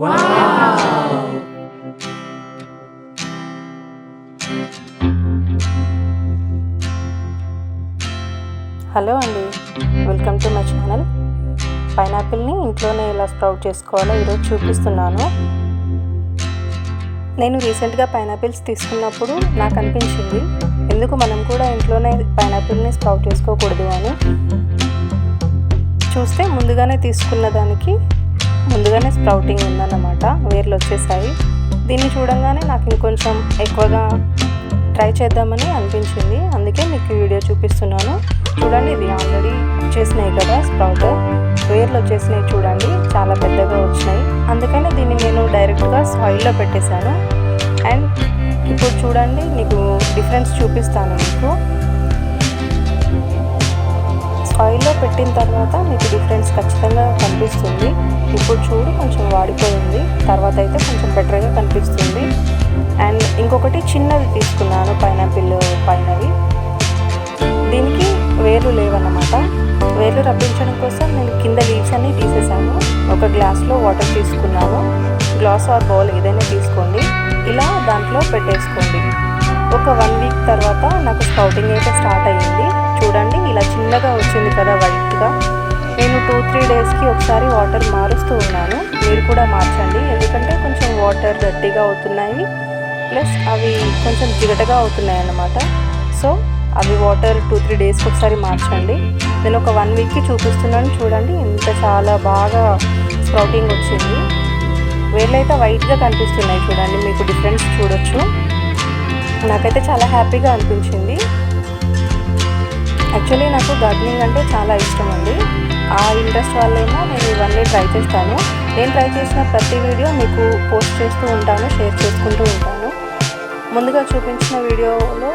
Wow! Hello అండి, welcome to my channel. పైనాపిల్ని ఇంట్లోనే ఎలా స్ప్రౌట్ చేసుకోవాలో ఈరోజు చూపిస్తున్నాను. నేను రీసెంట్గా పైనాపిల్స్ తీసుకున్నప్పుడు నాకు అనిపించింది ఎందుకు మనం కూడా ఇంట్లోనే పైనాపిల్ని స్ప్రౌట్ చేసుకోకూడదు అని. చూస్తే ముందుగానే స్ప్రౌటింగ్ ఉందన్నమాట, వేర్లు వచ్చేసాయి. దీన్ని చూడంగానే నాకు ఇంకొంచెం ఎక్కువగా ట్రై చేద్దామని అనిపించింది, అందుకే మీకు వీడియో చూపిస్తున్నాను. చూడండి, ఇది ఆల్రెడీ వచ్చేసినాయి కదా స్ప్రౌట్, వేర్లు వచ్చేసినాయి చూడండి, చాలా పెద్దగా వచ్చినాయి. అందుకని దీన్ని నేను డైరెక్ట్గా సాయిల్లో పెట్టేశాను. అండ్ ఇప్పుడు చూడండి, మీకు డిఫరెన్స్ చూపిస్తాను. మీకు సాయిల్లో పెట్టిన తర్వాత మీకు డిఫరెన్స్ ఖచ్చితంగా కనిపిస్తుంది. ఇప్పుడు చూడు, కొంచెం వాడిపోయింది, తర్వాత అయితే కొంచెం బెటర్గా కనిపిస్తుంది. అండ్ ఇంకొకటి చిన్నది తీసుకున్నాను, పైనాపిల్ పైనవి. దీనికి వేర్లు లేవన్నమాట. వేర్లు రప్పించడం కోసం నేను కింద లీవ్స్ అన్నీ తీసేసాను. ఒక గ్లాస్లో వాటర్ తీసుకున్నాను. గ్లాస్ ఆర్ బౌల్ ఏదైనా తీసుకోండి, ఇలా దాంట్లో పెట్టేసుకోండి. ఒక 1 వీక్ తర్వాత నాకు స్ప్రౌటింగ్ అయితే స్టార్ట్ అయ్యింది. చూడండి, ఇలా చిన్నగా వచ్చింది కదా వైట్గా. నేను 2-3 డేస్కి ఒకసారి వాటర్ మారుస్తూ ఉన్నాను. మీరు కూడా మార్చండి, ఎందుకంటే కొంచెం వాటర్ గట్టిగా అవుతున్నాయి, ప్లస్ అవి కొంచెం జిగటగా అవుతున్నాయి అన్నమాట. సో అవి వాటర్ 2-3 డేస్కి ఒకసారి మార్చండి. నేను ఒక 1 వీక్కి చూపిస్తున్నాను. చూడండి, ఇంత చాలా బాగా స్ప్రౌటింగ్ వచ్చింది. వేర్లు అయితే వైట్గా కనిపిస్తున్నాయి చూడండి, మీకు డిఫరెన్స్ చూడొచ్చు. నాకైతే చాలా హ్యాపీగా అనిపించింది. యాక్చువల్లీ నాకు గార్డెనింగ్ అంటే చాలా ఇష్టం అండి. ఆ ఇంట్రెస్ట్ వల్లేమో నేను ఇవన్నీ ట్రై చేస్తాను. నేను ట్రై చేసిన ప్రతి వీడియో మీకు పోస్ట్ చేస్తూ ఉంటాను, షేర్ చేసుకుంటూ ఉంటాను. ముందుగా చూపించిన వీడియోలో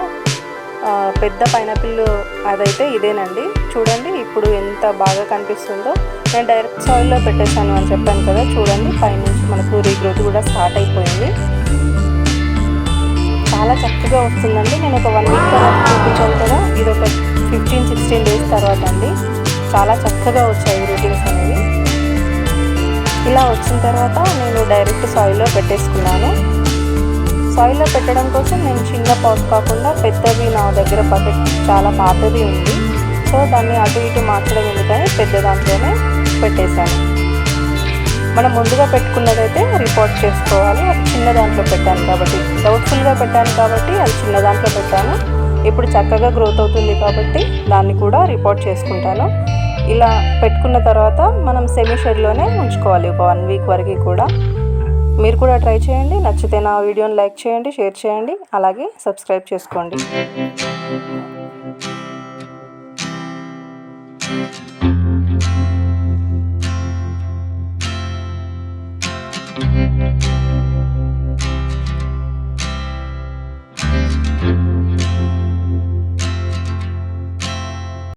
పెద్ద పైనాపిల్ అదైతే ఇదేనండి. చూడండి, ఇప్పుడు ఎంత బాగా కనిపిస్తుందో. నేను డైరెక్ట్ సాయిల్లో పెట్టేశాను అని చెప్పాను కదా, చూడండి పైనుంచి మనకు రీగ్రోత్ కూడా స్టార్ట్ అయిపోయింది. చాలా చక్కగా వస్తుందండి. నేను ఒక 1 వీక్ తర్వాత చూపించాను కదా, ఇది ఒక 15-16 డేస్ తర్వాత అండి. చాలా చక్కగా వచ్చాయి రూటింగ్స్ అనేవి. ఇలా వచ్చిన తర్వాత నేను డైరెక్ట్ సాయిల్లో పెట్టేసుకున్నాను. సాయిల్లో పెట్టడం కోసం నేను చిన్న పాట్ కాకుండా పెద్దవి, నా దగ్గర బకెట్ చాలా పాతది ఉంది. సో దాన్ని అటు ఇటు మార్చడం ఎందుకని పెద్ద దాంట్లోనే పెట్టేశాను. మనం ముందుగా పెట్టుకున్నదైతే రిపోర్ట్ చేసుకోవాలి. అది చిన్న దాంట్లో పెట్టాను కాబట్టి, డౌట్ఫుల్గా పెట్టాను కాబట్టి అది చిన్న దాంట్లో పెట్టాను. ఇప్పుడు చక్కగా గ్రోత్ అవుతుంది కాబట్టి దాన్ని కూడా రిపోర్ట్ చేసుకుంటాను. ఇలా పెట్టుకున్న తర్వాత మనం సెమీ షెడ్లోనే ఉంచుకోవాలి ఒక 1 వీక్ వరకు కూడా. మీరు కూడా ట్రై చేయండి. నచ్చితే నా వీడియోని లైక్ చేయండి, షేర్ చేయండి, అలాగే సబ్స్క్రైబ్ చేసుకోండి.